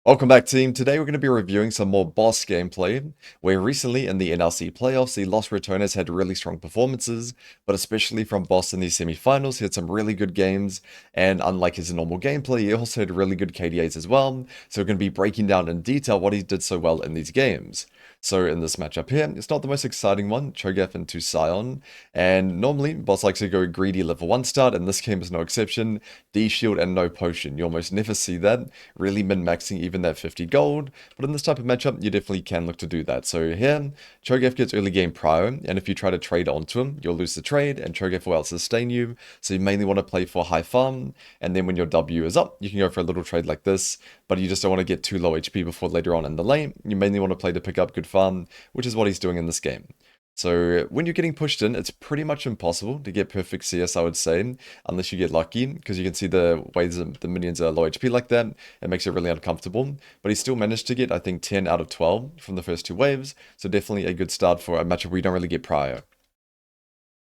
Welcome back, team. Today we're going to be reviewing some more BAUS gameplay, where recently in the NLC playoffs, the Lost RATONES had really strong performances, but especially from BAUS in the semi-finals, he had some really good games, and unlike his normal gameplay, he also had really good KDAs as well, so we're going to be breaking down in detail what he did so well in these games. So in this matchup here, it's not the most exciting one, Cho'Gath into Sion, and normally BAUS likes to go greedy level 1 start, and this game is no exception, D shield and no potion. You almost never see that, really min-maxing even that 50 gold, but in this type of matchup, you definitely can look to do that. So here, Cho'Gath gets early game prio, and if you try to trade onto him, you'll lose the trade, and Cho'Gath will out-sustain you, so you mainly want to play for high farm, and then when your W is up, you can go for a little trade like this, but you just don't want to get too low HP before later on in the lane. You mainly want to play to pick up good farm, which is what he's doing in this game. So when you're getting pushed in, it's pretty much impossible to get perfect CS, I would say, unless you get lucky, because you can see the ways the minions are low HP like that. It makes it really uncomfortable. But he still managed to get, I think, 10 out of 12 from the first two waves. So definitely a good start for a matchup where you don't really get prio,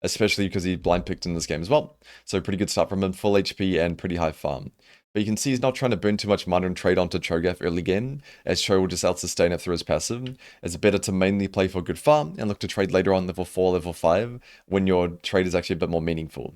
especially because he blind picked in this game as well. So pretty good start from him, full HP and pretty high farm. But you can see he's not trying to burn too much mana and trade onto Cho'Gath early game, as Cho will just out-sustain it through his passive. It's better to mainly play for good farm and look to trade later on level 4, level 5, when your trade is actually a bit more meaningful.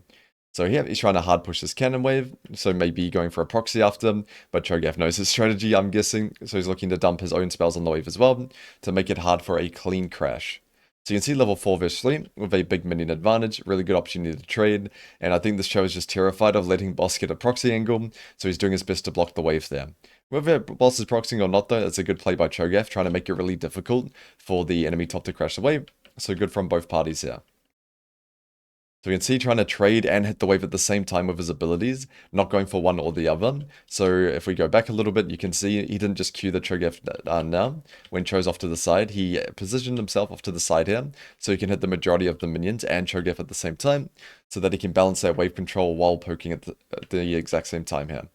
So here, he's trying to hard push this cannon wave, so maybe going for a proxy after, but Cho'Gath knows his strategy, I'm guessing, so he's looking to dump his own spells on the wave as well, to make it hard for a clean crash. So you can see level 4 versus 3 with a big minion advantage, really good opportunity to trade, and I think this Cho is just terrified of letting BAUS get a proxy angle, so he's doing his best to block the wave there. Whether BAUS is proxying or not though, it's a good play by Cho'Gath, trying to make it really difficult for the enemy top to crash the wave, so good from both parties here. So you can see trying to trade and hit the wave at the same time with his abilities, not going for one or the other. So if we go back a little bit, you can see he didn't just Q the Cho'Gath now. When Cho's off to the side, he positioned himself off to the side here, so he can hit the majority of the minions and Cho'Gath at the same time, so that he can balance that wave control while poking at the exact same time here.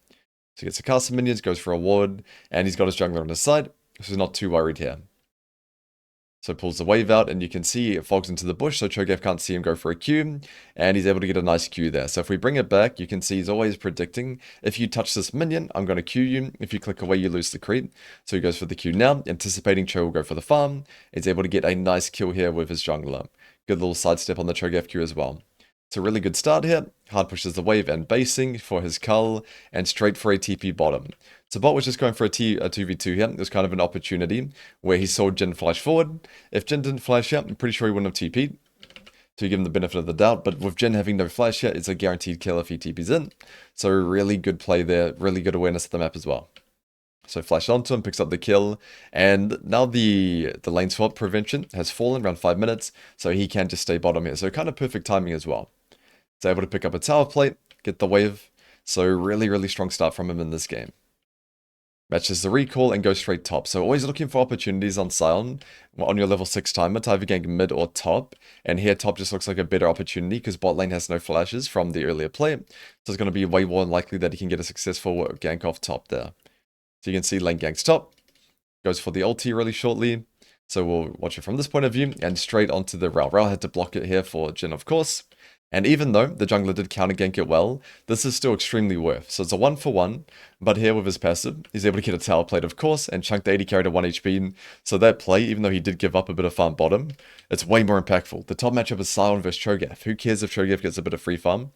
So he gets to cast some minions, goes for a ward, and he's got his jungler on his side, so he's not too worried here. So pulls the wave out, and you can see it fogs into the bush, so Cho'Gath can't see him go for a Q, and he's able to get a nice Q there. So if we bring it back, you can see he's always predicting, if you touch this minion, I'm going to Q you. If you click away, you lose the creep. So he goes for the Q now, anticipating Cho will go for the farm. He's able to get a nice kill here with his jungler. Good little sidestep on the Cho'Gath Q as well. It's a really good start here. Hard pushes the wave and basing for his cull, and straight for a TP bottom. So bot was just going for a 2v2 here. It was kind of an opportunity where he saw Jhin flash forward. If Jhin didn't flash here, I'm pretty sure he wouldn't have TP'd. To give him the benefit of the doubt, but with Jhin having no flash here, it's a guaranteed kill if he TP's in. So really good play there, really good awareness of the map as well. So flash onto him, picks up the kill, and now the lane swap prevention has fallen around 5 minutes, so he can just stay bottom here. So kind of perfect timing as well. He's able to pick up a tower plate, get the wave, so really strong start from him in this game. Matches the recall and goes straight top. So always looking for opportunities on Sion on your level 6 timer to either gank mid or top. And here top just looks like a better opportunity because bot lane has no flashes from the earlier play. So it's going to be way more likely that he can get a successful gank off top there. So you can see lane ganks top. Goes for the ulti really shortly. So we'll watch it from this point of view and straight onto the Rao. Rao had to block it here for Jhin, of course. And even though the jungler did counter gank it well, this is still extremely worth. So it's a 1-for-1, but here with his passive, he's able to get a tower plate, of course, and chunk the 80 carry to 1 HP. So that play, even though he did give up a bit of farm bottom, it's way more impactful. The top matchup is Sion versus Cho'Gath. Who cares if Cho'Gath gets a bit of free farm?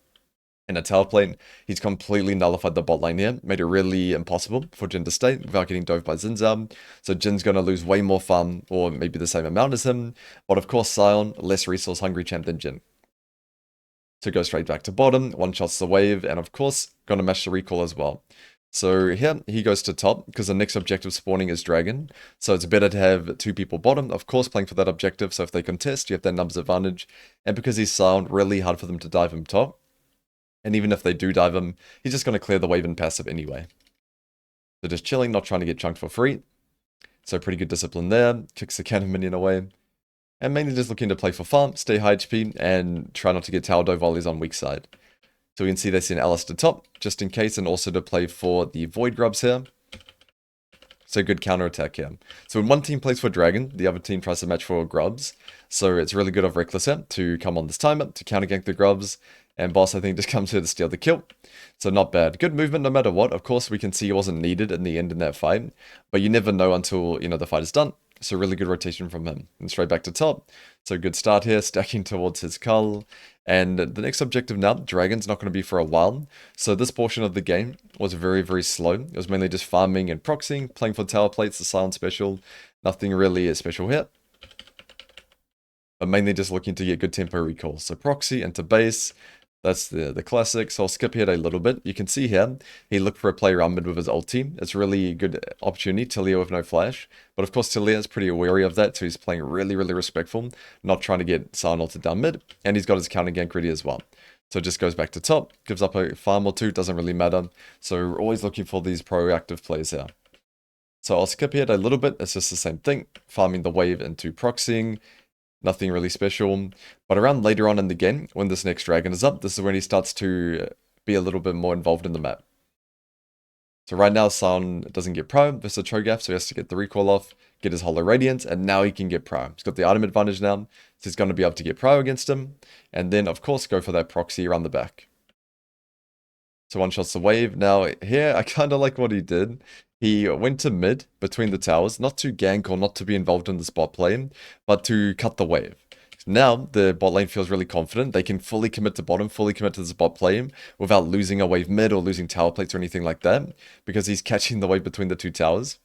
In a tower plate, he's completely nullified the bot lane here, made it really impossible for Jhin to stay without getting dove by Zinzab. So Jin's going to lose way more farm, or maybe the same amount as him. But of course, Sion, less resource hungry champ than Jhin. So go straight back to bottom, one-shots the wave, and of course, gonna match the recall as well. So here, he goes to top, because the next objective spawning is dragon. So it's better to have 2 people bottom, of course, playing for that objective, so if they contest, you have that numbers advantage. And because he's silent, really hard for them to dive him top. And even if they do dive him, he's just gonna clear the wave and passive anyway. So just chilling, not trying to get chunked for free. So pretty good discipline there, kicks the cannon minion away. And mainly just looking to play for farm, stay high HP, and try not to get tower dove while he's on weak side. So we can see they see an Alistair top, just in case, and also to play for the Void Grubs here. So good counter attack here. So when one team plays for Dragon, the other team tries to match for Grubs. So it's really good of Reckless here to come on this timer, to counter gank the Grubs, And BAUS, I think, just comes here to steal the kill. So not bad. Good movement no matter what. Of course, we can see he wasn't needed in the end in that fight. But you never know until, the fight is done. So really good rotation from him. And straight back to top. So good start here, stacking towards his cull. And the next objective now, Dragon's not going to be for a while. So this portion of the game was very, very slow. It was mainly just farming and proxying, playing for tower plates, the silent special. Nothing really special here. But mainly just looking to get good tempo recall. So proxy into base. That's the classic. So I'll skip here a little bit. You can see here, he looked for a play around mid with his ulti. It's really good opportunity. Tillia with no flash. But of course, Tillia is pretty wary of that. So he's playing really, really respectful. Not trying to get Sion ulted down mid. And he's got his counter gank ready as well. So it just goes back to top. Gives up a farm or two. Doesn't really matter. So we're always looking for these proactive plays here. So I'll skip here a little bit. It's just the same thing. Farming the wave into proxying. Nothing really special. But around later on in the game, when this next dragon is up, this is when he starts to be a little bit more involved in the map. So right now, Sion doesn't get Pro versus Cho'Gath, so he has to get the recall off, get his Hollow Radiance, and now he can get Pro. He's got the item advantage now, so he's going to be able to get Pro against him. And then, of course, go for that proxy around the back. So one shots the wave. Now, here, I kind of like what he did. He went to mid between the towers, not to gank or not to be involved in the spot play, but to cut the wave. Now, the bot lane feels really confident. They can fully commit to bottom, fully commit to the spot play without losing a wave mid or losing tower plates or anything like that, because he's catching the wave between the two towers.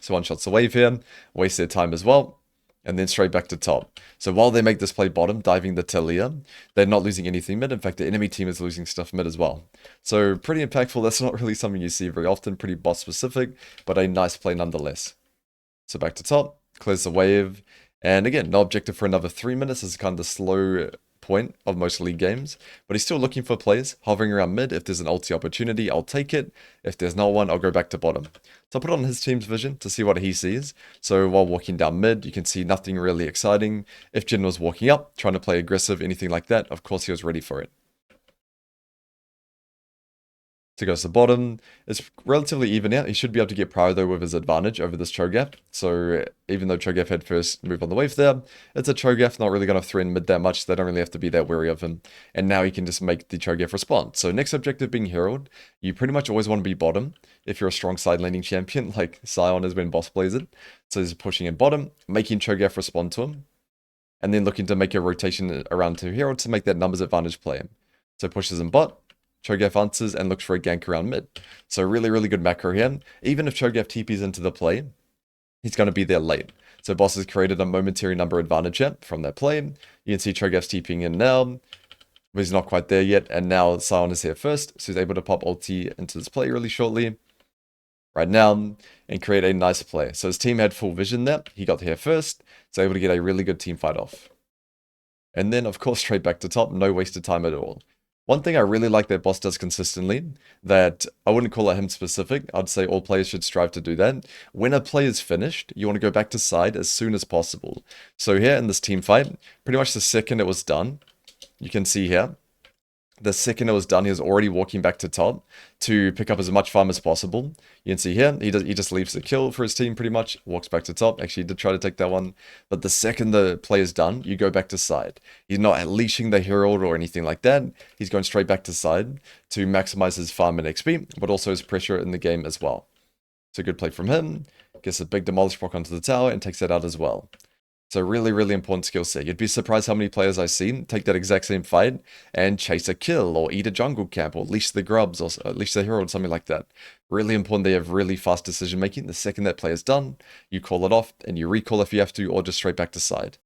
So one shots the wave here, waste their time as well, and then straight back to top. So while they make this play bottom, diving the Tillia, they're not losing anything mid. In fact, the enemy team is losing stuff mid as well. So pretty impactful. That's not really something you see very often. Pretty boss specific, but a nice play nonetheless. So back to top, clears the wave. And again, no objective for another 3 minutes. This is kind of the slow point of most league games. But he's still looking for plays, hovering around mid. If there's an ulti opportunity, I'll take it. If there's not one, I'll go back to bottom. So I'll put on his team's vision to see what he sees. So while walking down mid, you can see nothing really exciting. If Jin was walking up, trying to play aggressive, anything like that, of course he was ready for it. So goes to bottom. It's relatively even out. He should be able to get Pyro though with his advantage over this Cho'Gath. So even though Cho'Gath had first move on the wave there, it's a Cho'Gath not really going to threaten mid that much. They don't really have to be that wary of him. And now he can just make the Cho'Gath respond. So next objective being Herald. You pretty much always want to be bottom if you're a strong side laning champion like Sion is when boss plays it. So he's pushing in bottom, making Cho'Gath respond to him. And then looking to make a rotation around to Herald to make that numbers advantage play. So pushes in bot. Cho'Gath answers and looks for a gank around mid. So really, really good macro here. Even if Cho'Gath TPs into the play, he's going to be there late. So boss has created a momentary number advantage here from that play. You can see Cho'Gath's TPing in now, but he's not quite there yet. And now Sion is here first, so he's able to pop ulti into this play really shortly. Right now, and create a nice play. So his team had full vision there. He got here first, so able to get a really good team fight off. And then, of course, straight back to top, no wasted time at all. One thing I really like that boss does consistently, that I wouldn't call it him specific, I'd say all players should strive to do that. When a play is finished, you want to go back to side as soon as possible. So here in this team fight, pretty much the second it was done, you can see here, the second it was done, he was already walking back to top to pick up as much farm as possible. You can see here, he just leaves the kill for his team pretty much, walks back to top. Actually, he did try to take that one. But the second the play is done, you go back to side. He's not leashing the Herald or anything like that. He's going straight back to side to maximize his farm and XP, but also his pressure in the game as well. So good play from him. Gets a big demolish block onto the tower and takes that out as well. So really, really important skill set. You'd be surprised how many players I've seen take that exact same fight and chase a kill or eat a jungle camp or leash the grubs or leash the hero or something like that. Really important they have really fast decision making. The second that play is done, you call it off and you recall if you have to or just straight back to side.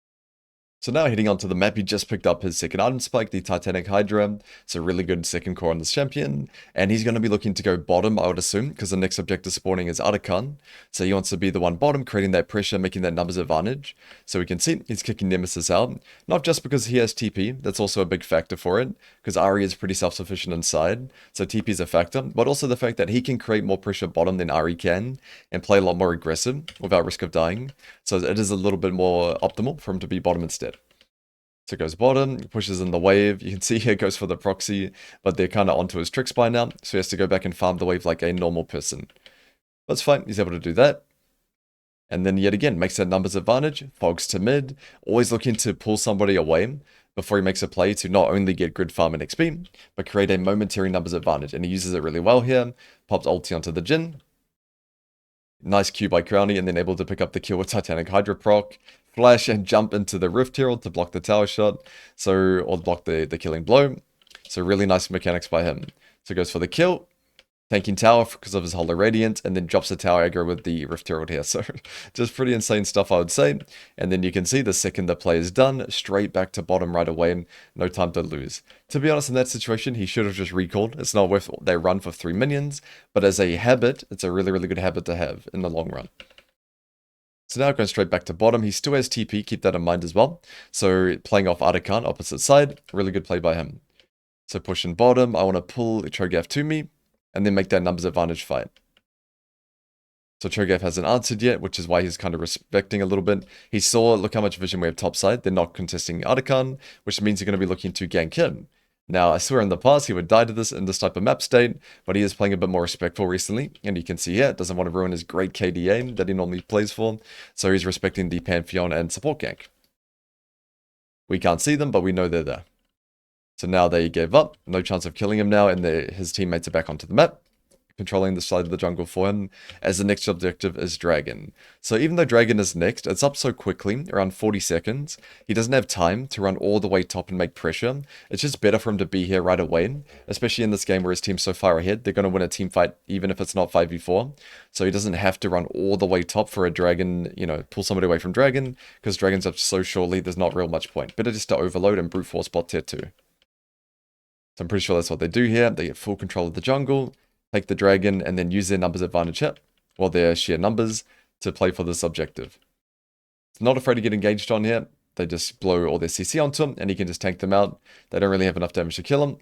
So now heading onto the map, he just picked up his second item spike, the Titanic Hydra. It's a really good second core on this champion. And he's going to be looking to go bottom, I would assume, because the next objective spawning is Arakan. So he wants to be the one bottom, creating that pressure, making that numbers advantage. So we can see he's kicking Nemesis out. Not just because he has TP, that's also a big factor for it, because Ahri is pretty self-sufficient inside. So TP is a factor, but also the fact that he can create more pressure bottom than Ahri can, and play a lot more aggressive without risk of dying. So it is a little bit more optimal for him to be bottom instead. So it goes bottom, pushes in the wave. You can see here goes for the proxy, but they're kind of onto his tricks by now. So he has to go back and farm the wave like a normal person. That's fine, he's able to do that. And then yet again, makes that numbers advantage, fogs to mid, always looking to pull somebody away. before he makes a play to not only get grid farm and XP, but create a momentary numbers advantage. And he uses it really well here. Pops ulti onto the Jhin. Nice Q by Crowny, and then able to pick up the kill with Titanic Hydra proc. Flash and jump into the Rift Herald to block the tower shot. Or block the killing blow. So really nice mechanics by him. So goes for the kill. Tanking tower because of his Hollow Radiant, and then drops the tower aggro with the Rift Herald here. So just pretty insane stuff, I would say. And then you can see the second the play is done, straight back to bottom right away, and no time to lose. To be honest, in that situation, he should have just recalled. It's not worth their run for 3 minions, but as a habit, it's a really, really good habit to have in the long run. So now going straight back to bottom, he still has TP, keep that in mind as well. So playing off Artican, opposite side, really good play by him. So pushing bottom, I want to pull Cho'Gath to me, and then make that numbers advantage fight. So Cho'Gath hasn't answered yet, which is why he's kind of respecting a little bit. He saw, look how much vision we have topside. They're not contesting Artican, which means they're going to be looking to gank him. Now, I swear in the past he would die to this in this type of map state, but he is playing a bit more respectful recently. And you can see here, doesn't want to ruin his great KDA that he normally plays for. So he's respecting the Pantheon and support gank. We can't see them, but we know they're there. So now they gave up, no chance of killing him now, and his teammates are back onto the map, controlling the side of the jungle for him, as the next objective is Dragon. So even though Dragon is next, it's up so quickly, around 40 seconds, he doesn't have time to run all the way top and make pressure. It's just better for him to be here right away, especially in this game where his team's so far ahead. They're going to win a team fight even if it's not 5v4. So he doesn't have to run all the way top for a Dragon, pull somebody away from Dragon, because Dragon's up so shortly, there's not real much point. Better just to overload and brute force bot tier 2. So I'm pretty sure that's what they do here. They get full control of the jungle, take the Dragon, and then use their numbers advantage here, or their sheer numbers, to play for this objective. Not afraid to get engaged on here. They just blow all their CC onto him, and he can just tank them out. They don't really have enough damage to kill him.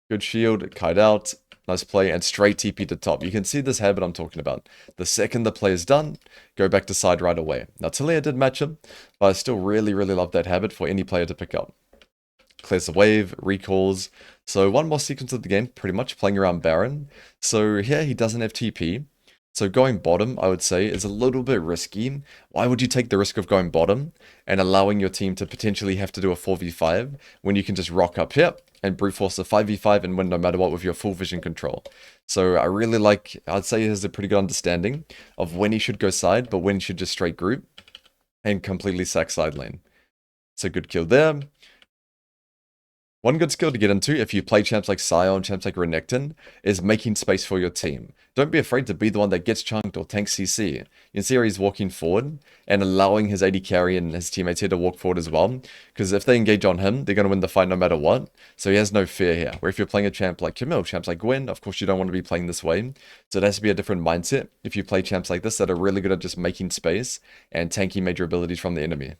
Good shield, kite out, nice play, and straight TP to top. You can see this habit I'm talking about. The second the play is done, go back to side right away. Now, Taliyah did match him, but I still really, really love that habit for any player to pick up. Clears the wave, recalls. So one more sequence of the game, pretty much playing around Baron. So here he doesn't have TP. So going bottom, I would say, is a little bit risky. Why would you take the risk of going bottom and allowing your team to potentially have to do a 4v5 when you can just rock up here and brute force a 5v5 and win no matter what with your full vision control? So I really I'd say he has a pretty good understanding of when he should go side, but when he should just straight group and completely sack side lane. So good kill there. One good skill to get into if you play champs like Sion, champs like Renekton, is making space for your team. Don't be afraid to be the one that gets chunked or tanks CC. You can see where he's walking forward and allowing his AD carry and his teammates here to walk forward as well. Because if they engage on him, they're going to win the fight no matter what. So he has no fear here. Where if you're playing a champ like Camille, champs like Quinn, of course you don't want to be playing this way. So it has to be a different mindset if you play champs like this that are really good at just making space and tanking major abilities from the enemy.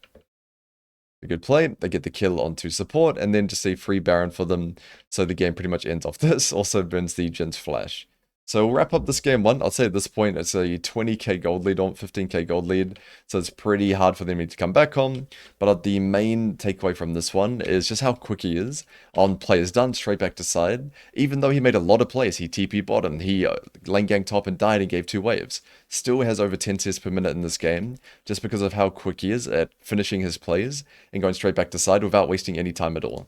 A good play, they get the kill onto support, and then just a free Baron for them, so the game pretty much ends off this. Also burns the Jin's flash. So we'll wrap up this game one. I'll say at this point, it's a 20k gold lead on 15k gold lead. So it's pretty hard for them to come back on. But the main takeaway from this one is just how quick he is on plays done, straight back to side. Even though he made a lot of plays, he TP bottom, he lane ganked top and died and gave 2 waves. Still has over 10 CS per minute in this game, just because of how quick he is at finishing his plays and going straight back to side without wasting any time at all.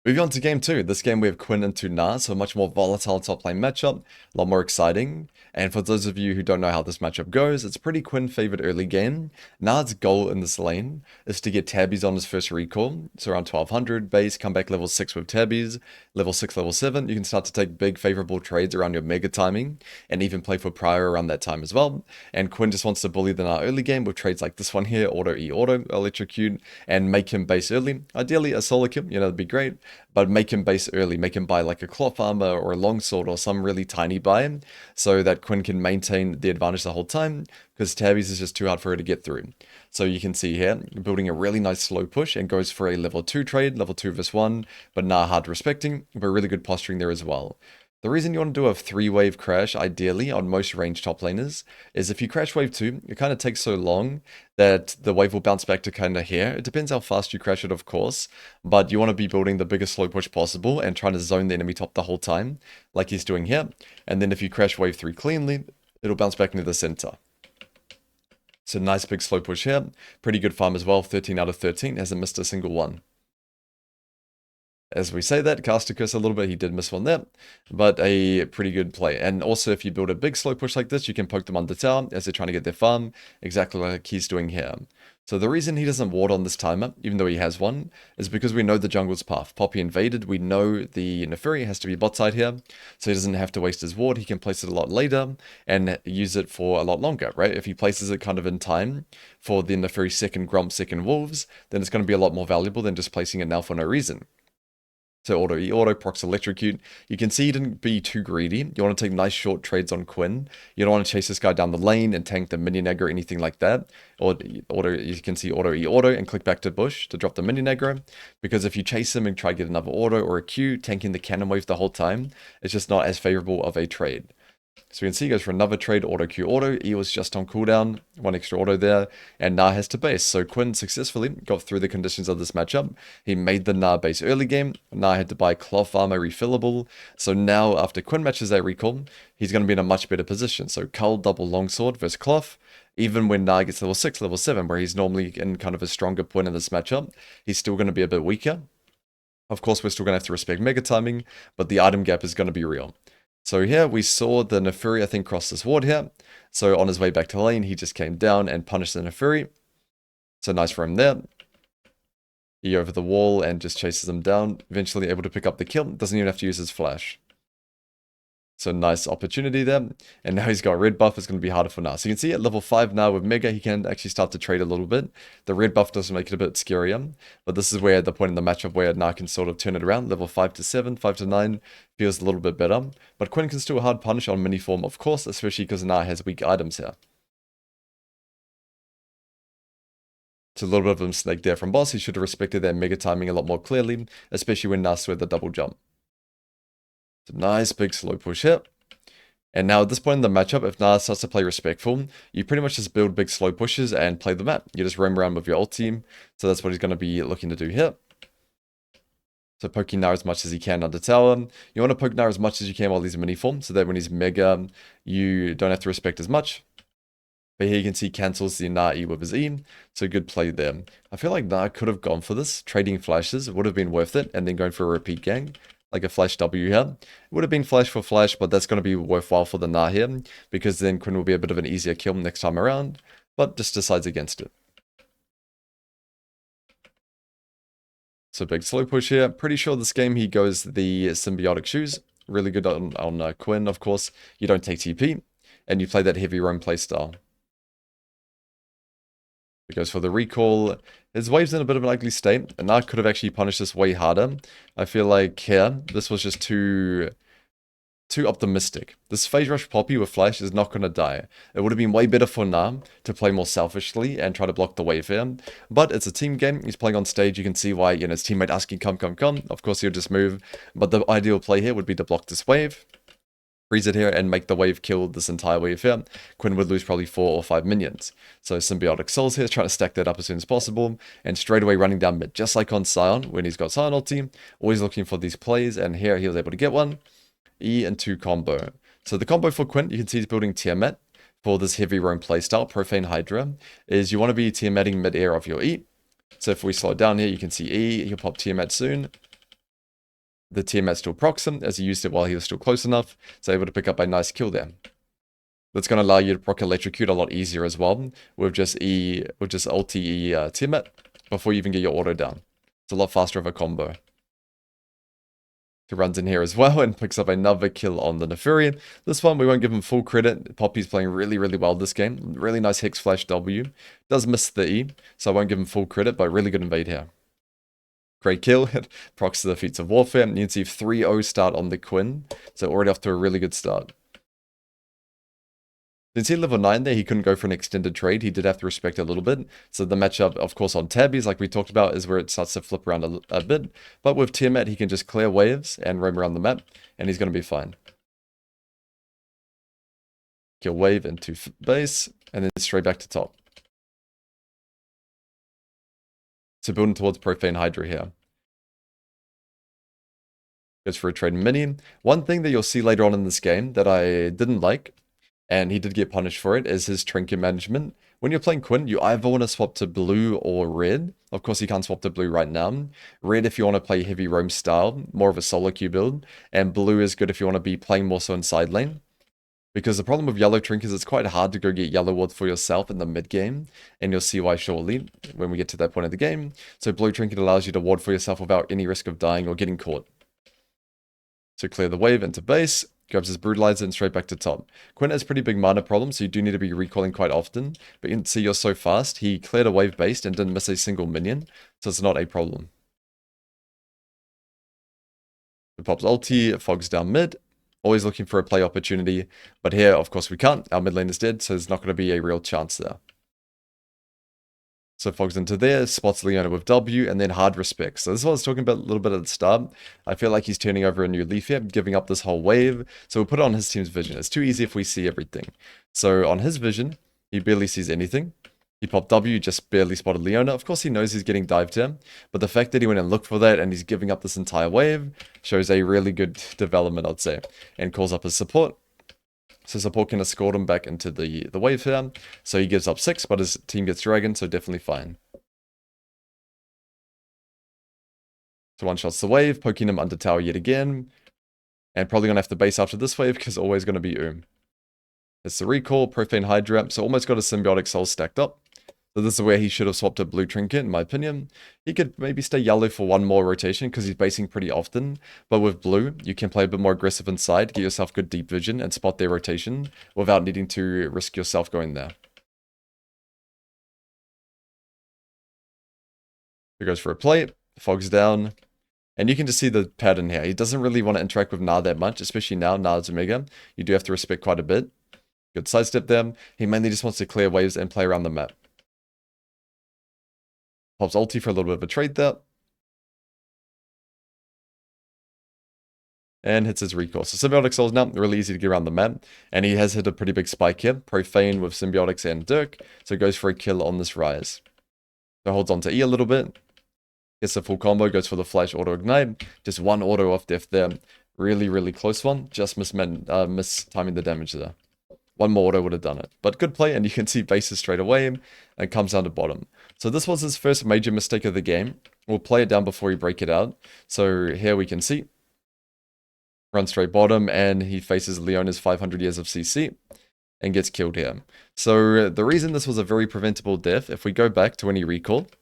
Moving on to game 2. This game we have Quinn into Nah, so a much more volatile top lane matchup, a lot more exciting. And for those of you who don't know how this matchup goes, it's a pretty Quinn favored early game. Nah's goal in this lane is to get tabbies on his first recall, so around 1200 base, come back level 6 with tabbies, level 6, level 7. You can start to take big favorable trades around your mega timing, and even play for prior around that time as well. And Quinn just wants to bully the Nah early game with trades like this one here, auto E auto, electrocute, and make him base early. Ideally a solo kill, that'd be great. But make him base early, make him buy like a cloth armor or a longsword or some really tiny buy, so that Quinn can maintain the advantage the whole time, because tabbies is just too hard for her to get through. So you can see here, building a really nice slow push and goes for a level 2 trade, level 2 vs 1, but Nah hard respecting, but really good posturing there as well. The reason you want to do a 3-wave crash, ideally, on most range top laners, is if you crash wave 2, it kind of takes so long that the wave will bounce back to kind of here. It depends how fast you crash it, of course, but you want to be building the biggest slow push possible and trying to zone the enemy top the whole time, like he's doing here. And then if you crash wave 3 cleanly, it'll bounce back into the center. So nice big slow push here. Pretty good farm as well, 13 out of 13, hasn't missed a single one. As we say that, cast a curse a little bit, he did miss one there, but a pretty good play. And also, if you build a big slow push like this, you can poke them under tower as they're trying to get their farm, exactly like he's doing here. So the reason he doesn't ward on this timer, even though he has one, is because we know the jungle's path. Poppy invaded, we know the Neferi has to be bot side here, so he doesn't have to waste his ward, he can place it a lot later, and use it for a lot longer, right? If he places it kind of in time for the Neferi second Gromp, second Wolves, then it's going to be a lot more valuable than just placing it now for no reason. So auto, procs electrocute. You can see he didn't be too greedy. You want to take nice short trades on Quinn. You don't want to chase this guy down the lane and tank the minion aggro or anything like that. Or you can see auto and click back to bush to drop the minion aggro. Because if you chase him and try to get another auto or a Q, tanking the cannon wave the whole time, it's just not as favorable of a trade. So we can see he goes for another trade, auto Q auto. E was just on cooldown, one extra auto there, and Na has to base. So Quinn successfully got through the conditions of this matchup. He made the Na base early game. Na had to buy cloth armor refillable. So now after Quinn matches that recall, he's going to be in a much better position. So Cull double longsword versus cloth. Even when Na gets level 6, level 7, where he's normally in kind of a stronger point in this matchup, he's still going to be a bit weaker. Of course, we're still going to have to respect mega timing, but the item gap is going to be real. So here we saw the Neferi, I think, cross this ward here. So on his way back to lane, he just came down and punished the Neferi. So nice for him there. He over the wall and just chases him down. Eventually able to pick up the kill. Doesn't even have to use his flash. So nice opportunity there. And now he's got red buff. It's going to be harder for now. So you can see at level 5 now with Mega, he can actually start to trade a little bit. The red buff does make it a bit scarier. But this is where the point in the matchup where Na can sort of turn it around. Level 5 to 7, 5 to 9 feels a little bit better. But Quinn can still hard punish on mini form, of course, especially because Na has weak items here. It's a little bit of a mistake there from BAUS. He should have respected their Mega timing a lot more clearly, especially when Na sweat the double jump. So nice big slow push here. And now at this point in the matchup, if Na starts to play respectful, you pretty much just build big slow pushes and play the map. You just roam around with your ult team. So that's what he's going to be looking to do here. So poking Na as much as he can under tower. You want to poke Na as much as you can while he's mini form, so that when he's mega, you don't have to respect as much. But here you can see cancels the Na E with his E, so good play there. I feel like Na could have gone for this, trading flashes, it would have been worth it, and then going for a repeat gang, like a flash W here. It would have been flash for flash, but that's going to be worthwhile for the Na here, because then Quinn will be a bit of an easier kill next time around, but just decides against it. So big slow push here. Pretty sure this game he goes the symbiotic shoes. Really good on Quinn, of course. You don't take TP, and you play that heavy roam playstyle. He goes for the recall. His wave's in a bit of an ugly state, and I could have actually punished this way harder. I feel like here, this was just too optimistic. This phase rush Poppy with flash is not going to die. It would have been way better for Na to play more selfishly and try to block the wave here. But it's a team game. He's playing on stage. You can see why, his teammate asking, come. Of course, he'll just move. But the ideal play here would be to block this wave, freeze it here, and make the wave kill this entire wave here. Quinn would lose probably 4 or 5 minions. So Symbiotic Souls here is trying to stack that up as soon as possible, and straight away running down mid, just like on Sion, when he's got Sion ulti, always looking for these plays, and here he was able to get one. E and 2 combo. So the combo for Quinn, you can see he's building Tiamat for this heavy roam playstyle, Profane Hydra, is you want to be Tiamatting mid-air of your E. So if we slow it down here, you can see E, he'll pop Tiamat soon. The Tiamat still procs him, as he used it while he was still close enough, so able to pick up a nice kill there. That's going to allow you to proc electrocute a lot easier as well, with just ulti E Tiamat, before you even get your auto down. It's a lot faster of a combo. He runs in here as well and picks up another kill on the Neferi. This one, we won't give him full credit. Poppy's playing really, really well this game. Really nice Hex Flash W. Does miss the E, so I won't give him full credit, but really good invade here. Great kill. Procs to the Feats of Warfare. You can see 3-0 start on the Quinn, so already off to a really good start. You can see level 9 there, he couldn't go for an extended trade. He did have to respect it a little bit. So the matchup, of course, on Tabbies, like we talked about, is where it starts to flip around a bit. But with Tiamat, he can just clear waves and roam around the map, and he's going to be fine. Kill wave into base, and then straight back to top. So building towards Profane Hydra here. Goes for a trade mini. One thing that you'll see later on in this game that I didn't like, and he did get punished for it, is his trinket management. When you're playing Quinn, you either want to swap to blue or red. Of course, you can't swap to blue right now. Red if you want to play heavy roam style, more of a solo queue build. And blue is good if you want to be playing more so in side lane. Because the problem with yellow Trink is it's quite hard to go get yellow ward for yourself in the mid game. And you'll see why shortly when we get to that point of the game. So blue Trinket allows you to ward for yourself without any risk of dying or getting caught. So clear the wave into base. Grabs his Brutalizer and straight back to top. Quinn has pretty big mana problems, so you do need to be recalling quite often. But you can see you're so fast, he cleared a wave based and didn't miss a single minion, so it's not a problem. He pops ulti, fogs down mid, always looking for a play opportunity. But here, of course, we can't. Our mid lane is dead, so there's not going to be a real chance there. So fogs into there, spots Leona with W, and then hard respect. So this is what I was talking about a little bit at the start. I feel like he's turning over a new leaf here, giving up this whole wave. So we'll put it on his team's vision. It's too easy if we see everything. So on his vision, he barely sees anything. He popped W, just barely spotted Leona. Of course, he knows he's getting dived here. But the fact that he went and looked for that and he's giving up this entire wave shows a really good development, I'd say. And calls up his support. So support can escort him back into the wave here. So he gives up 6, but his team gets dragon, so definitely fine. So one-shots the wave, poking him under tower yet again. And probably going to have to base after this wave, because always going to be It's the recall, Profane Hydra, so almost got a Symbiotic Soul stacked up. So this is where he should have swapped a blue Trinket, in my opinion. He could maybe stay yellow for one more rotation, because he's basing pretty often. But with blue, you can play a bit more aggressive inside, get yourself good deep vision, and spot their rotation, without needing to risk yourself going there. He goes for a play, fogs down. And you can just see the pattern here. He doesn't really want to interact with Na that much, especially now, Na's Omega. You do have to respect quite a bit. Good sidestep there. He mainly just wants to clear waves and play around the map. Pops ulti for a little bit of a trade there. And hits his recall. So Symbiotic Soul's now really easy to get around the map. And he has hit a pretty big spike here. Profane with Symbiotics and Dirk. So he goes for a kill on this rise. So holds on to E a little bit. Gets the full combo, goes for the flash auto ignite. Just one auto off death there. Really, really close one. Just mistiming the damage there. One more auto would have done it. But good play, and you can see bases straight away. And comes down to bottom. So this was his first major mistake of the game. We'll play it down before we break it out. So here we can see. Run straight bottom, and he faces Leona's 500 years of CC. And gets killed here. So the reason this was a very preventable death, if we go back to when he recalled.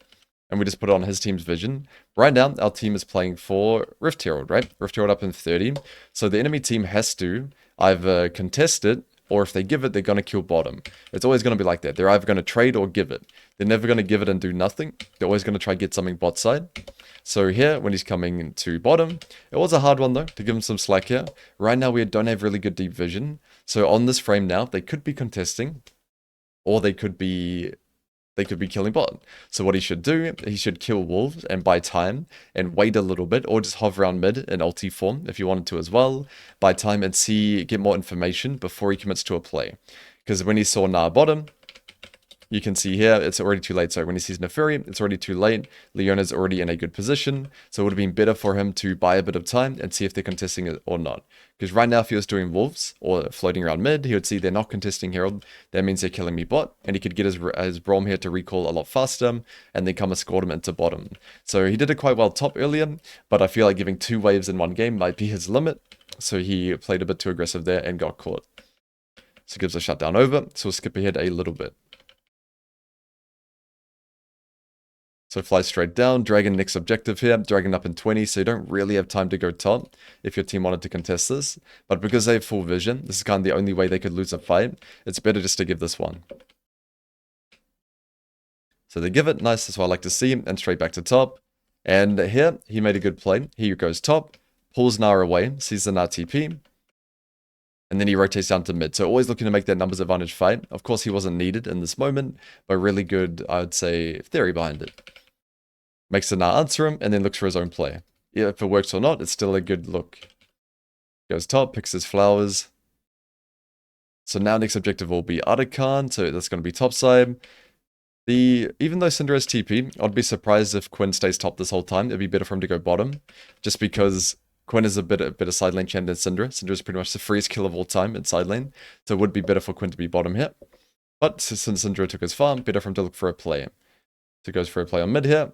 And we just put it on his team's vision. Right now, our team is playing for Rift Herald, right? Rift Herald up in 30. So the enemy team has to either contest it, or if they give it, they're going to kill bottom. It's always going to be like that. They're either going to trade or give it. They're never going to give it and do nothing. They're always going to try to get something bot side. So here, when he's coming to bottom, it was a hard one though, to give him some slack here. Right now, we don't have really good deep vision. So on this frame now, they could be contesting, or they could be killing bot. So what he should do, he should kill wolves and buy time and wait a little bit, or just hover around mid in ulti form if you wanted to as well. Buy time and get more information before he commits to a play. Because when he saw Na bottom, you can see here, it's already too late. So when he sees Neferi, it's already too late. Leona's already in a good position. So it would have been better for him to buy a bit of time and see if they're contesting it or not. Because right now, if he was doing wolves or floating around mid, he would see they're not contesting Herald. That means they're killing me bot. And he could get his Braum here to recall a lot faster and then come escort him into bottom. So he did it quite well top earlier, but I feel like giving 2 waves in one game might be his limit. So he played a bit too aggressive there and got caught. So gives a shutdown over. So we'll skip ahead a little bit. So fly straight down, Dragon next objective here, Dragon up in 20, so you don't really have time to go top if your team wanted to contest this. But because they have full vision, this is kind of the only way they could lose a fight, it's better just to give this one. So they give it, nice, that's what I like to see, and straight back to top. And here, he made a good play. He goes top, pulls Na away, sees the Na TP, and then he rotates down to mid. So always looking to make that numbers advantage fight. Of course, he wasn't needed in this moment, but really good, I would say, theory behind it. Makes the Na answer him, and then looks for his own play. Yeah, if it works or not, it's still a good look. Goes top, picks his flowers. So now next objective will be Artican, so that's going to be top side. Even though Syndra has TP, I'd be surprised if Quinn stays top this whole time. It'd be better for him to go bottom, just because Quinn is a bit of side lane champ than Syndra. Syndra is pretty much the freest kill of all time in side lane, so it would be better for Quinn to be bottom here. But since Syndra took his farm, better for him to look for a play. So he goes for a play on mid here.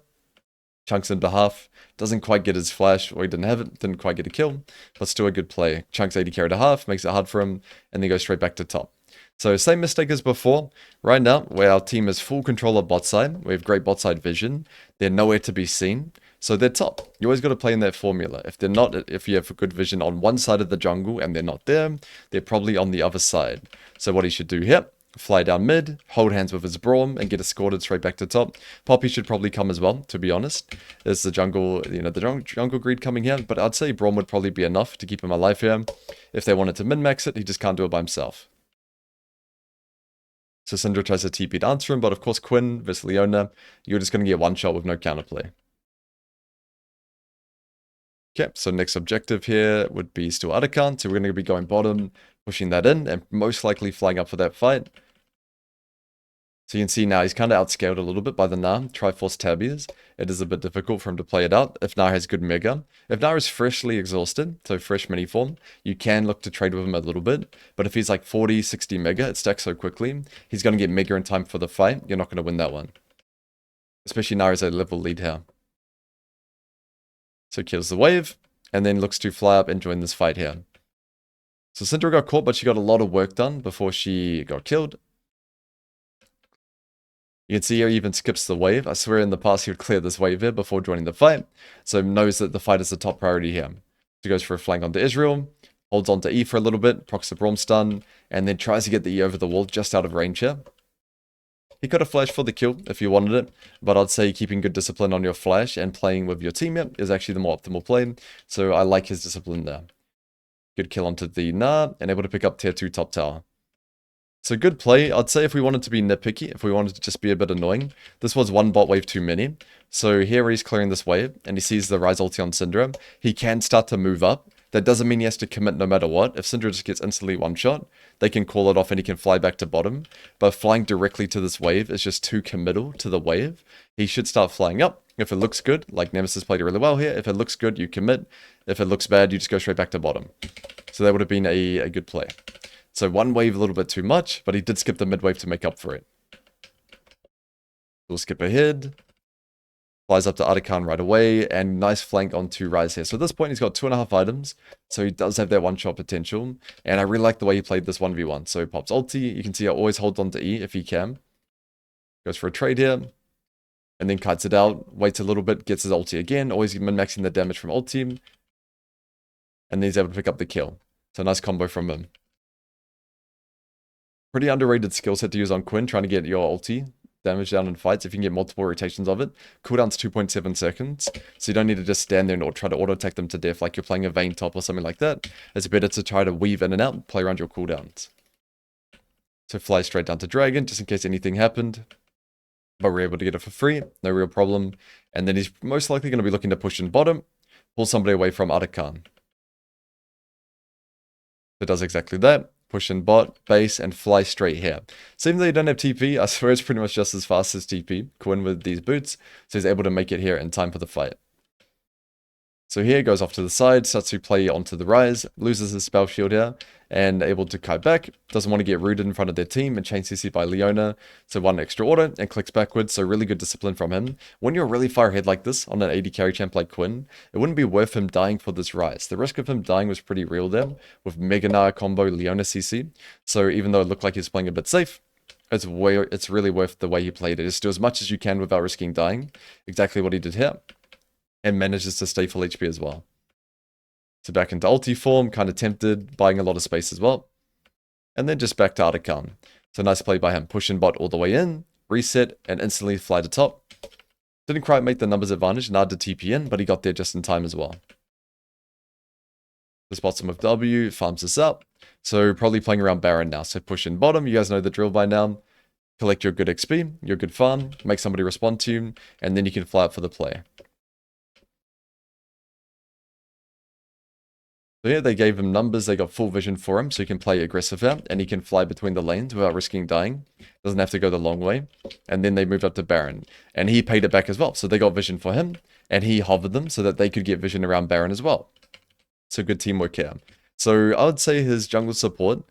Chunks into half. Doesn't quite get his flash, or he didn't have it. Didn't quite get a kill. But still a good play. Chunks 80 carry to half. Makes it hard for him. And then goes straight back to top. So same mistake as before. Right now, where our team has full control of bot side. We have great bot side vision. They're nowhere to be seen. So they're top. You always got to play in that formula. If they're not, if you have good vision on one side of the jungle and they're not there, they're probably on the other side. So what he should do here, fly down mid, hold hands with his Braum, and get escorted straight back to top. Poppy should probably come as well, to be honest. There's the jungle, the jungle greed coming here, but I'd say Braum would probably be enough to keep him alive here. If they wanted to min-max it, he just can't do it by himself. So Syndra tries to TP to answer him, but of course Quinn versus Leona, you're just going to get one shot with no counterplay. Okay, so next objective here would be still Arakan, so we're going to be going bottom, pushing that in, and most likely flying up for that fight. So you can see now he's kind of outscaled a little bit by the Gnar. Triforce Tabbies. It is a bit difficult for him to play it out if Gnar has good Mega. If Gnar is freshly exhausted, so fresh mini form, you can look to trade with him a little bit. But if he's like 40, 60 Mega, it stacks so quickly, he's going to get Mega in time for the fight. You're not going to win that one. Especially Gnar is a level lead here. So kills the wave, and then looks to fly up and join this fight here. So Syndra got caught, but she got a lot of work done before she got killed. You can see here he even skips the wave. I swear in the past he would clear this wave here before joining the fight. So knows that the fight is the top priority here. He goes for a flank onto Israel, holds onto E for a little bit, procs the Braum stun, and then tries to get the E over the wall just out of range here. He could have flashed for the kill if you wanted it, but I'd say keeping good discipline on your flash and playing with your teammate is actually the more optimal play, so I like his discipline there. Good kill onto the Gnar, and able to pick up tier 2 top tower. So good play. I'd say if we wanted to be nitpicky, if we wanted to just be a bit annoying, this was one bot wave too many. So here he's clearing this wave, and he sees the Rise ulti on Syndra. He can start to move up. That doesn't mean he has to commit no matter what. If Syndra just gets instantly one-shot, they can call it off and he can fly back to bottom. But flying directly to this wave is just too committal to the wave. He should start flying up. If it looks good, like Nemesis played it really well here, if it looks good, you commit. If it looks bad, you just go straight back to bottom. So that would have been a good play. So one wave a little bit too much, but he did skip the mid wave to make up for it. We'll skip ahead. Flies up to Arakan right away, and nice flank onto Rise here. So at this point, he's got 2.5 items, so he does have that one-shot potential, and I really like the way he played this 1v1. So he pops ulti, you can see he always holds on to E if he can. Goes for a trade here, and then kites it out, waits a little bit, gets his ulti again, always min-maxing the damage from ulti, and then he's able to pick up the kill. So nice combo from him. Pretty underrated skill set to use on Quinn, trying to get your ulti damage down in fights. If you can get multiple rotations of it, cooldown's 2.7 seconds, so you don't need to just stand there and try to auto-attack them to death like you're playing a Vayne top or something like that. It's better to try to weave in and out, play around your cooldowns. So fly straight down to Dragon, just in case anything happened. But we're able to get it for free, no real problem. And then he's most likely going to be looking to push in bottom, pull somebody away from Arakan. It does exactly that. Push in bot, base, and fly straight here. So even though you don't have TP, I swear it's pretty much just as fast as TP. Quinn with these boots, so he's able to make it here in time for the fight. So here goes off to the side, starts to play onto the Rise, loses his spell shield here, and able to kite back. Doesn't want to get rooted in front of their team and chain CC by Leona. So one extra auto and clicks backwards, so really good discipline from him. When you're really far ahead like this on an 80 carry champ like Quinn, it wouldn't be worth him dying for this Rise. The risk of him dying was pretty real there with Mega Gnar combo Leona CC. So even though it looked like he's playing a bit safe, it's really worth the way he played it. Just do as much as you can without risking dying. Exactly what he did here. And manages to stay full HP as well. So back into ulti form, kind of tempted, buying a lot of space as well. And then just back to Arakan. So nice play by him, pushing bot all the way in, reset, and instantly fly to top. Didn't quite make the numbers advantage, Gnar did TP in, but he got there just in time as well. The spots him with W, farms this up. So probably playing around Baron now. So push in bottom, you guys know the drill by now. Collect your good XP, your good farm, make somebody respond to you, and then you can fly up for the play. So yeah, they gave him numbers, they got full vision for him, so he can play aggressive here, and he can fly between the lanes without risking dying. Doesn't have to go the long way. And then they moved up to Baron, and he paid it back as well. So they got vision for him, and he hovered them so that they could get vision around Baron as well. So good teamwork here. So I would say his jungle support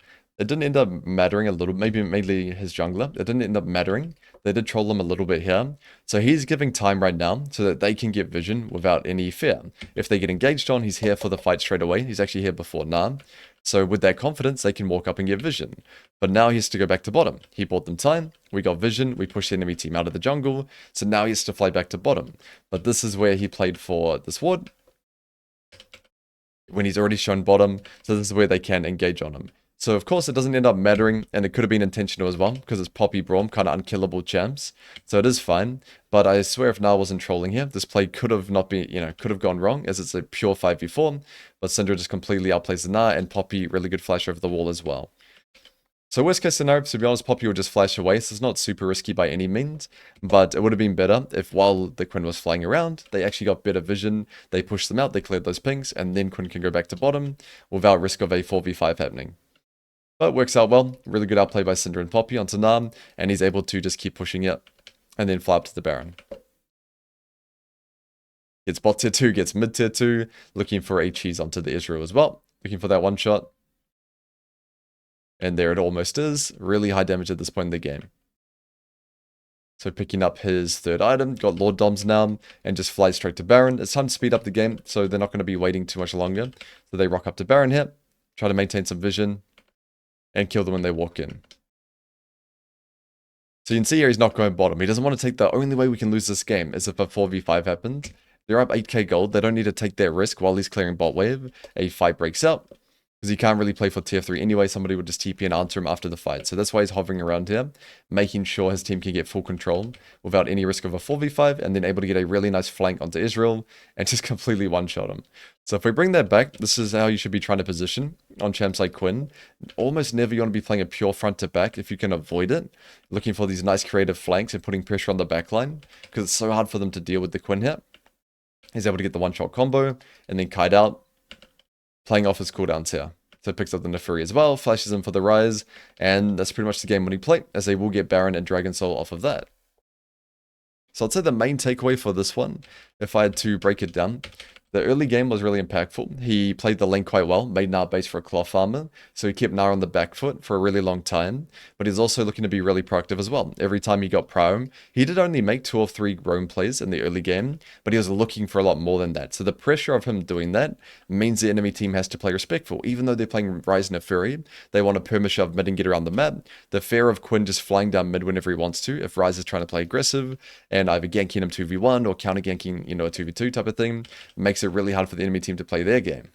it didn't end up mattering a little, maybe mainly his jungler. It didn't end up mattering. They did troll him a little bit here. So he's giving time right now so that they can get vision without any fear. If they get engaged on, he's here for the fight straight away. He's actually here before Nam. So with that confidence, they can walk up and get vision. But now he has to go back to bottom. He bought them time. We got vision. We pushed the enemy team out of the jungle. So now he has to fly back to bottom. But this is where he played for this ward when he's already shown bottom. So this is where they can engage on him. So of course it doesn't end up mattering, and it could have been intentional as well, because it's Poppy Braum, kind of unkillable champs. So it is fine, but I swear if Nar wasn't trolling here, this play could have not been, could have gone wrong, as it's a pure 5v4, but Syndra just completely outplays the Nar, and Poppy, really good flash over the wall as well. So worst case scenario, to be honest, Poppy would just flash away, so it's not super risky by any means, but it would have been better if while the Quinn was flying around, they actually got better vision, they pushed them out, they cleared those pings, and then Quinn can go back to bottom without risk of a 4v5 happening. But it works out well. Really good outplay by Syndra and Poppy onto Nam, and he's able to just keep pushing it and then fly up to the Baron. Gets bot tier 2, gets mid tier 2, looking for a cheese onto the Israel as well. Looking for that one shot. And there it almost is. Really high damage at this point in the game. So picking up his third item, got Lord Doms now, and just flies straight to Baron. It's time to speed up the game, so they're not going to be waiting too much longer. So they rock up to Baron here, try to maintain some vision, and kill them when they walk in. So you can see here he's not going bottom. He doesn't want to take the only way we can lose this game is if a 4v5 happens. They're up 8k gold. They don't need to take that risk while he's clearing bot wave. A fight breaks out. Because he can't really play for tier 3 anyway, somebody would just TP and answer him after the fight. So that's why he's hovering around here, making sure his team can get full control without any risk of a 4v5, and then able to get a really nice flank onto Israel, and just completely one-shot him. So if we bring that back, this is how you should be trying to position on champs like Quinn. Almost never you want to be playing a pure front to back if you can avoid it. Looking for these nice creative flanks and putting pressure on the backline, because it's so hard for them to deal with the Quinn here. He's able to get the one-shot combo, and then kite out, playing off his cooldowns here. So picks up the Neferi as well, flashes him for the rise, and that's pretty much the game when he play, as they will get Baron and Dragon Soul off of that. So I'd say the main takeaway for this one, if I had to break it down, the early game was really impactful. He played the lane quite well, made Nar base for a claw farmer, so he kept Nar on the back foot for a really long time, but he's also looking to be really proactive as well. Every time he got prime, he did only make 2 or 3 roam plays in the early game, but he was looking for a lot more than that. So the pressure of him doing that means the enemy team has to play respectful. Even though they're playing Ryze and Fury, they want to perma-shove mid and get around the map. The fear of Quinn just flying down mid whenever he wants to, if Ryze is trying to play aggressive, and either ganking him 2v1 or counter-ganking, a 2v2 type of thing, makes it really hard for the enemy team to play their game.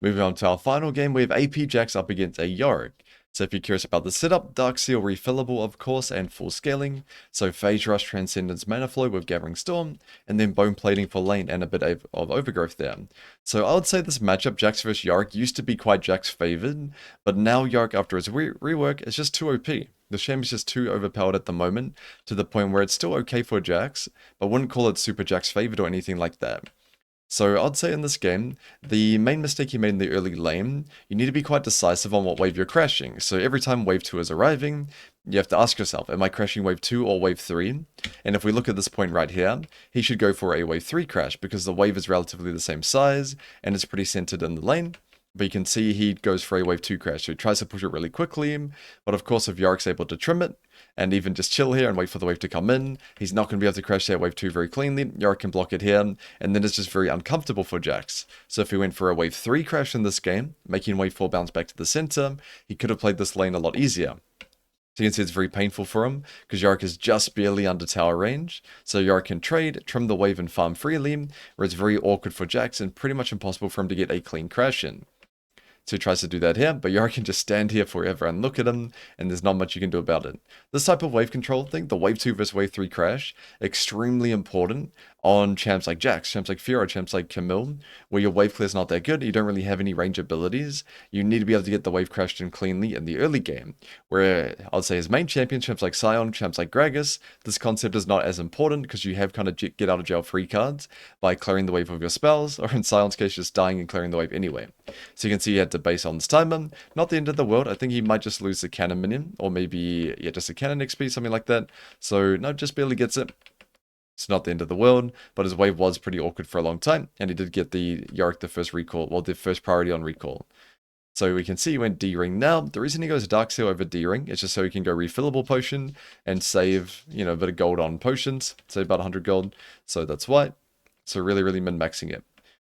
Moving on to our final game, we have AP Jax up against a Yorick. So if you're curious about the setup, Dark Seal refillable of course, and full scaling. So Phase Rush, Transcendence, Mana Flow with Gathering Storm, and then Bone Plating for lane and a bit of overgrowth there. So I would say this matchup, Jax vs Yorick, used to be quite Jax favored, but now Yorick after his rework is just too OP. The Sham is just too overpowered at the moment, to the point where it's still okay for Jax, but wouldn't call it super Jax favored or anything like that. So I'd say in this game, the main mistake you made in the early lane, you need to be quite decisive on what wave you're crashing. So every time wave 2 is arriving, you have to ask yourself, am I crashing wave 2 or wave 3? And if we look at this point right here, he should go for a wave 3 crash, because the wave is relatively the same size, and it's pretty centered in the lane. But you can see he goes for a wave 2 crash, so he tries to push it really quickly, but of course if Yorick's able to trim it, and even just chill here and wait for the wave to come in, he's not going to be able to crash that wave 2 very cleanly. Yorick can block it here, and then it's just very uncomfortable for Jax. So if he went for a wave 3 crash in this game, making wave 4 bounce back to the center, he could have played this lane a lot easier. So you can see it's very painful for him, because Yorick is just barely under tower range. So Yorick can trade, trim the wave and farm freely, where it's very awkward for Jax and pretty much impossible for him to get a clean crash in. So he tries to do that here, but Yorick can just stand here forever and look at him, and there's not much you can do about it. This type of wave control thing, the wave 2 versus wave 3 crash, extremely important on champs like Jax, champs like Fiora, champs like Camille, where your wave clear is not that good, you don't really have any range abilities, you need to be able to get the wave crashed in cleanly in the early game, where I'd say his main champion, champs like Sion, champs like Gragas, this concept is not as important, because you have kind of get out of jail free cards by clearing the wave of your spells, or in Sion's case, just dying and clearing the wave anyway. So you can see he had to base on this timer, not the end of the world, I think he might just lose the cannon minion, or maybe, yeah, just a cannon XP, something like that, so no, just barely gets it. It's not the end of the world, but his wave was pretty awkward for a long time, and he did get the Yorick the first recall, well, the first priority on recall. So we can see he went D-Ring now. The reason he goes Dark Seal over D-Ring is just so he can go refillable potion and save, you know, a bit of gold on potions. Save about 100 gold. So that's why. So really min-maxing it.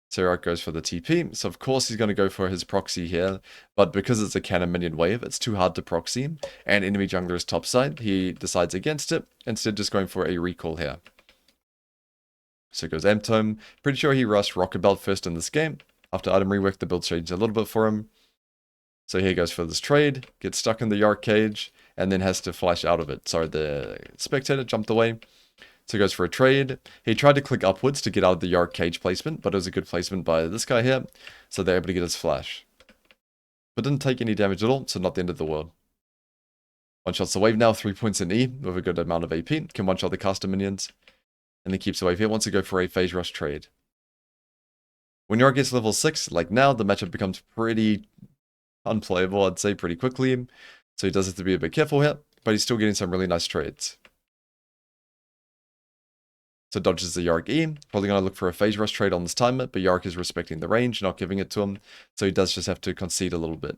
So Yark goes for the TP. So of course he's going to go for his proxy here. But because it's a cannon minion wave, it's too hard to proxy. And enemy jungler is topside. He decides against it. Instead just going for a recall here. So it goes Amtome. Pretty sure he rushed Rocket Belt first in this game. After item rework, the build changed a little bit for him. So here he goes for this trade, gets stuck in the Yark cage, and then has to flash out of it. Sorry, the spectator jumped away. So he goes for a trade. He tried to click upwards to get out of the Yark cage placement, but it was a good placement by this guy here. So they're able to get his flash. But didn't take any damage at all, so not the end of the world. One-shots the wave now, 3 points in E, with a good amount of AP. Can one-shot the caster minions. And then keeps the wave here, wants to go for a phase rush trade. When Yark gets level 6, like now, the matchup becomes pretty unplayable, I'd say, pretty quickly. So he does have to be a bit careful here, but he's still getting some really nice trades. So dodges the Yark E. Probably going to look for a phase rush trade on this timer, but Yark is respecting the range, not giving it to him. So he does just have to concede a little bit.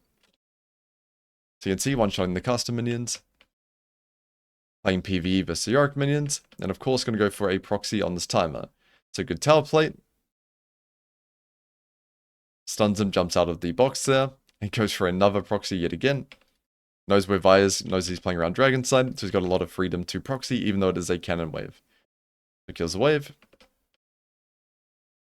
So you can see one-shotting the caster minions. Playing PvE versus the Yark minions. And of course going to go for a proxy on this timer. So good tower plate. Stuns him, jumps out of the box there. He goes for another proxy yet again. Knows where Vi is, knows he's playing around Dragon side, so he's got a lot of freedom to proxy, even though it is a cannon wave. So kills the wave.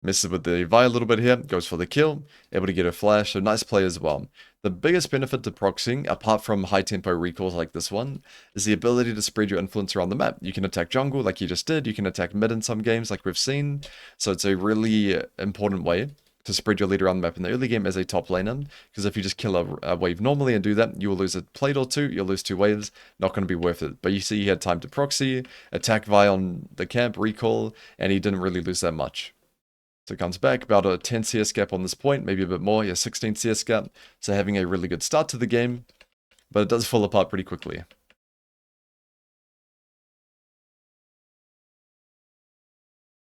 Misses with the Vi a little bit here, goes for the kill, able to get a flash, so nice play as well. The biggest benefit to proxying, apart from high tempo recalls like this one, is the ability to spread your influence around the map. You can attack jungle like you just did, you can attack mid in some games like we've seen, so it's a really important way to spread your lead around the map in the early game as a top laner, because if you just kill a wave normally and do that, you will lose a plate or two, you'll lose 2 waves, not going to be worth it. But you see he had time to proxy, attack Vi on the camp, recall, and he didn't really lose that much. So it comes back, about a 10 CS gap on this point, maybe a bit more, yeah, 16 CS gap, so having a really good start to the game, but it does fall apart pretty quickly.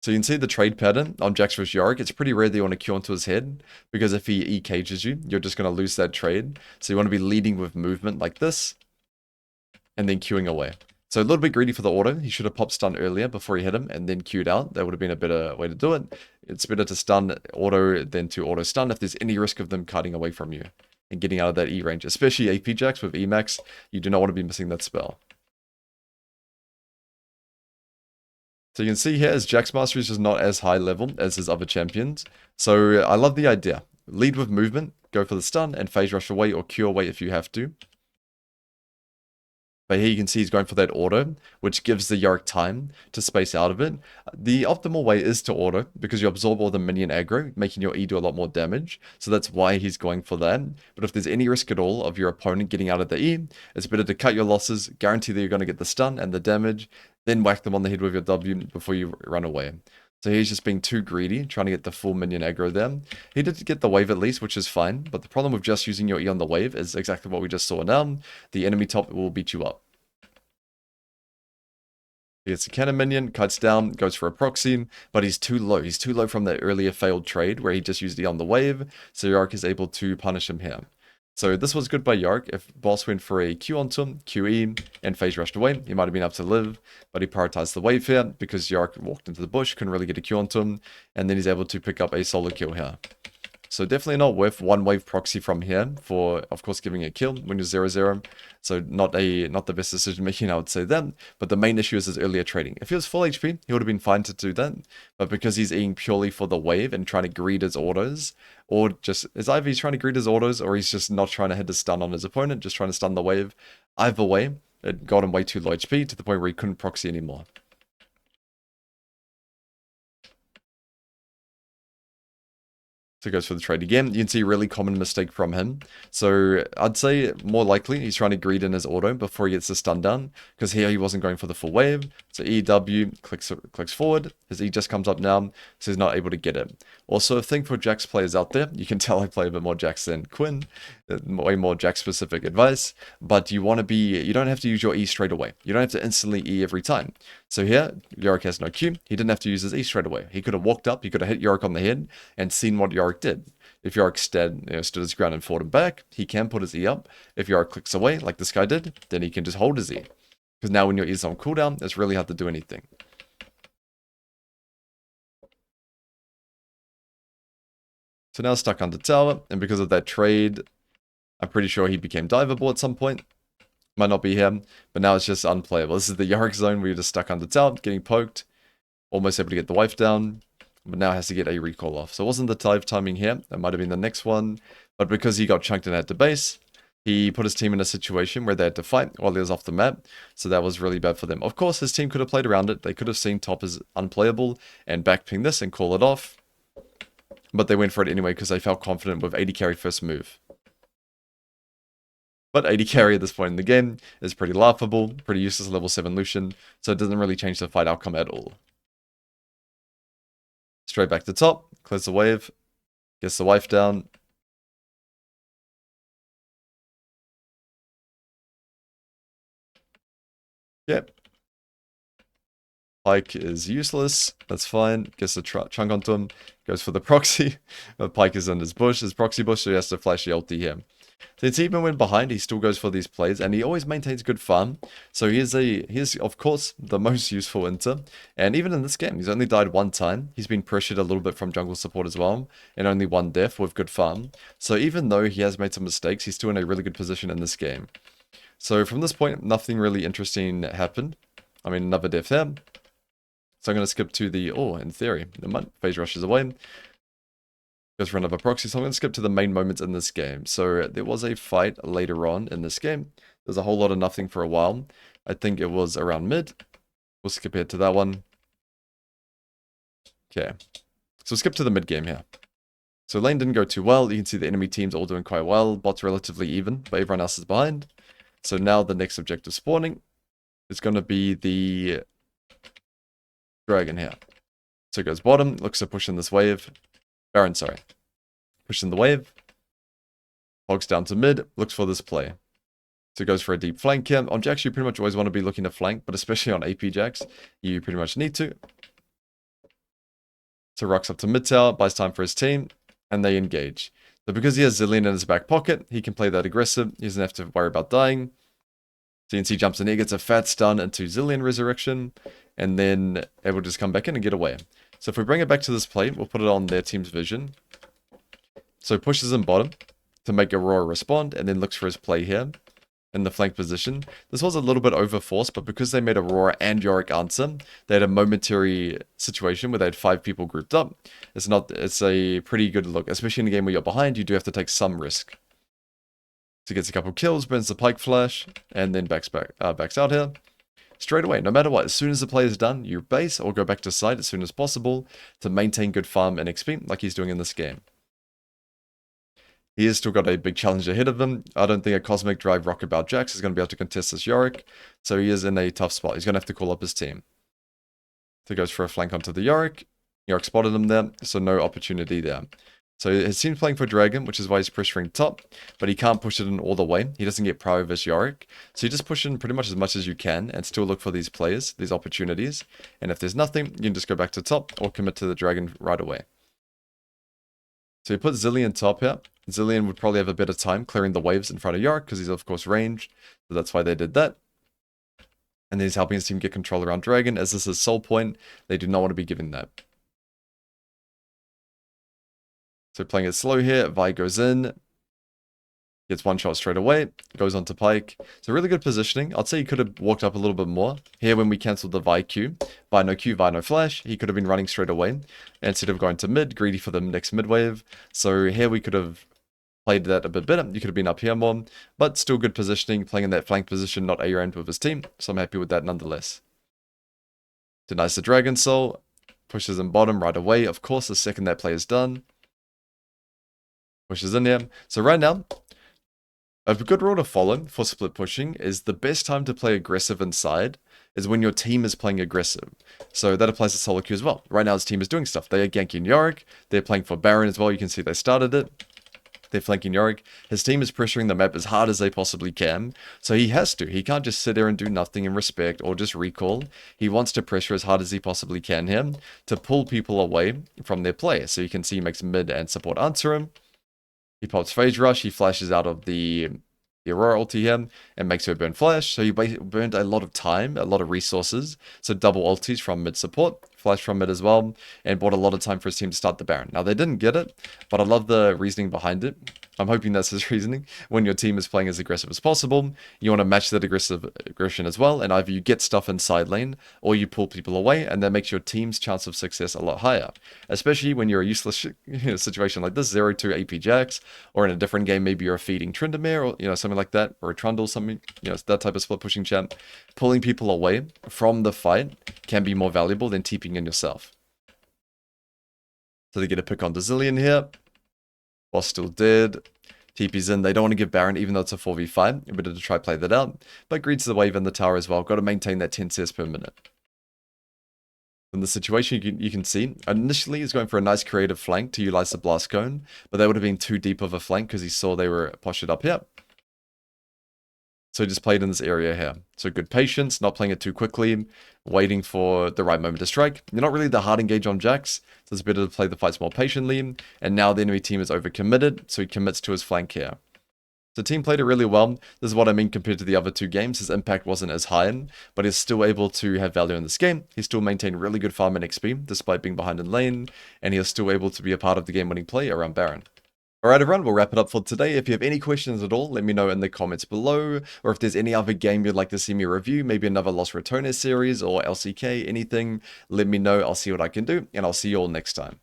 So you can see the trade pattern on Jax vs Yark. It's pretty rare that you want to Q onto his head, because if he E-cages you, you're just going to lose that trade. So you want to be leading with movement like this, and then Qing away. So a little bit greedy for the auto. He should have popped stun earlier before he hit him, and then Q'd out. That would have been a better way to do it. It's better to stun auto than to auto stun if there's any risk of them cutting away from you and getting out of that E range. Especially AP Jax with E max, you do not want to be missing that spell. So you can see here, his Jax Mastery is just not as high level as his other champions. So I love the idea. Lead with movement, go for the stun, and phase rush away or Q away if you have to. But here you can see he's going for that auto, which gives the Yark time to space out of it. The optimal way is to auto, because you absorb all the minion aggro, making your E do a lot more damage. So that's why he's going for that. But if there's any risk at all of your opponent getting out of the E, it's better to cut your losses, guarantee that you're going to get the stun and the damage, then whack them on the head with your W before you run away. So he's just being too greedy, trying to get the full minion aggro there. He did get the wave at least, which is fine, but the problem with just using your E on the wave is exactly what we just saw now. The enemy top will beat you up. He gets a cannon minion, cuts down, goes for a proxy, but he's too low. He's too low from that earlier failed trade where he just used E on the wave, so Yark is able to punish him here. So this was good by Yark. If BAUS went for a Q onto him, QE, and phase rushed away, he might have been able to live, but he prioritized the wave here because Yark walked into the bush, couldn't really get a Q onto him, and then he's able to pick up a solo kill here. So definitely not worth one wave proxy from here for, of course, giving a kill when you're 0-0. So not the best decision making, I would say that. But the main issue is his earlier trading. If he was full HP, he would have been fine to do that. But because he's eating purely for the wave and trying to greed his autos, or just, it's either he's trying to greed his autos or he's just not trying to hit a stun on his opponent, just trying to stun the wave. Either way, it got him way too low HP to the point where he couldn't proxy anymore. So he goes for the trade again. You can see a really common mistake from him. So I'd say more likely he's trying to greed in his auto before he gets the stun down, because here he wasn't going for the full wave. So EW clicks forward. His E just comes up now, so he's not able to get it. Also, a thing for Jax players out there, you can tell I play a bit more Jax than Quinn, way more Jax specific advice, but you don't have to use your E straight away. You don't have to instantly E every time. So here, Yark has no Q. He didn't have to use his E straight away. He could have walked up, he could have hit Yark on the head and seen what Yark did. If Yorick stood his ground and fought him back, he can put his E up. If Yorick clicks away, like this guy did, then he can just hold his E. Because now when your E is on cooldown, it's really hard to do anything. So now stuck under tower, and because of that trade, I'm pretty sure he became diveable at some point. Might not be him, but now it's just unplayable. This is the Yorick zone where you're just stuck under tower, getting poked, almost able to get the wife down, but now has to get a recall off. So it wasn't the dive timing here, it might have been the next one, but because he got chunked and had to base, he put his team in a situation where they had to fight while he was off the map, so that was really bad for them. Of course, his team could have played around it. They could have seen top as unplayable and backping this and call it off, but they went for it anyway because they felt confident with 80 carry first move. But 80 carry at this point in the game is pretty laughable, pretty useless level 7 Lucian, so it doesn't really change the fight outcome at all. Straight back to top, clears the wave, gets the wife down. Yep. Pike is useless, that's fine, gets the chunk onto him, goes for the proxy, but Pike is in his bush, his proxy bush, so he has to flash the ulti here. Since even when behind, he still goes for these plays, and he always maintains good farm, so he is of course the most useful inter, and even in this game, he's only died one time, he's been pressured a little bit from jungle support as well, and only one death with good farm, so even though he has made some mistakes, he's still in a really good position in this game. So from this point, nothing really interesting happened. I mean, another death there. So I'm going to skip to the, in theory, the phase rushes away. Goes for another proxy, so I'm going to skip to the main moments in this game. So there was a fight later on in this game. There's a whole lot of nothing for a while. I think it was around mid. We'll skip here to that one. Okay. So we'll skip to the mid game here. So lane didn't go too well. You can see the enemy team's all doing quite well. Bot's relatively even, but everyone else is behind. So now the next objective spawning is going to be the dragon here. So it goes bottom, looks to push in this wave. Baron, sorry. Pushing the wave. Hogs down to mid, looks for this play. So it goes for a deep flank here. On Jax, you pretty much always want to be looking to flank, but especially on AP Jax, you pretty much need to. So rocks up to mid tower, buys time for his team, and they engage. So because he has Zillion in his back pocket, he can play that aggressive. He doesn't have to worry about dying. CNC jumps in here, gets a fat stun into Zillion Resurrection, and then it will just come back in and get away. So if we bring it back to this plate, we'll put it on their team's vision. So pushes in bottom to make Aurora respond, and then looks for his play here in the flank position. This was a little bit overforced, but because they made Aurora and Yorick answer, they had a momentary situation where they had 5 people grouped up. It's a pretty good look, especially in a game where you're behind, you do have to take some risk. So gets a couple kills, burns the Pike flash, and then backs out here. Straight away, no matter what, as soon as the play is done, you base or go back to site as soon as possible to maintain good farm and XP like he's doing in this game. He has still got a big challenge ahead of him. I don't think a Cosmic Drive Rocket Jax is going to be able to contest this Yorick, so he is in a tough spot. He's going to have to call up his team. So he goes for a flank onto the Yorick. Yorick spotted him there, so no opportunity there. So his team's playing for Dragon, which is why he's pressuring top, but he can't push it in all the way. He doesn't get power versus Yorick. So you just push in pretty much as much as you can and still look for these players, these opportunities. And if there's nothing, you can just go back to top or commit to the Dragon right away. So you put Zillion top here. Zillion would probably have a better time clearing the waves in front of Yorick because he's of course ranged. So that's why they did that. And then he's helping his team get control around Dragon. As this is soul point, they do not want to be giving that. So playing it slow here, Vi goes in, gets one shot straight away, goes on to Pike. So really good positioning. I'd say he could have walked up a little bit more. Here when we cancelled the Vi Q, Vi no flash, he could have been running straight away instead of going to mid, greedy for the next mid wave. So here we could have played that a bit better. You could have been up here more, but still good positioning, playing in that flank position, not A-ranked with his team. So I'm happy with that nonetheless. Denies the Dragon Soul, pushes in bottom right away. Of course, the second that play is done. Pushes in here. So right now, a good rule to follow for split pushing is the best time to play aggressive inside is when your team is playing aggressive. So that applies to solo queue as well. Right now his team is doing stuff. They are ganking Yorick. They're playing for Baron as well. You can see they started it. They're flanking Yorick. His team is pressuring the map as hard as they possibly can. So he has to. He can't just sit there and do nothing in respect or just recall. He wants to pressure as hard as he possibly can him to pull people away from their play. So you can see he makes mid and support answer him. He pops Phase Rush, he flashes out of the Aurora ulti here and makes her burn flash. So you burned a lot of time, a lot of resources. So double ultis from mid support, flash from mid as well, and bought a lot of time for his team to start the Baron. Now they didn't get it, but I love the reasoning behind it. I'm hoping that's his reasoning. When your team is playing as aggressive as possible, you want to match that aggression as well, and either you get stuff in side lane, or you pull people away, and that makes your team's chance of success a lot higher. Especially when you're a useless situation like this, 0-2 AP Jax, or in a different game, maybe you're a feeding Tryndamere, or something like that, or a Trundle, something, that type of split pushing champ. Pulling people away from the fight can be more valuable than TPing in yourself. So they get a pick on the Zillion here. Boss still dead. TP's in. They don't want to give Baron, even though it's a 4v5. Better to try play that out. But greets the wave in the tower as well. Got to maintain that 10 CS per minute. In the situation, you can see, initially he's going for a nice creative flank to utilize the blast cone, but that would have been too deep of a flank because he saw they were postured up here. So he just played in this area here. So good patience, not playing it too quickly, waiting for the right moment to strike. You're not really the hard engage on Jax, so it's better to play the fights more patiently. And now the enemy team is overcommitted, so he commits to his flank here. The team played it really well. This is what I mean compared to the other two games. His impact wasn't as high, but he's still able to have value in this game. He still maintained really good farm and XP, despite being behind in lane, and he is still able to be a part of the game-winning play around Baron. Alright everyone, we'll wrap it up for today. If you have any questions at all, let me know in the comments below, or if there's any other game you'd like to see me review, maybe another Los Ratones series or LCK, anything, let me know. I'll see what I can do, and I'll see you all next time.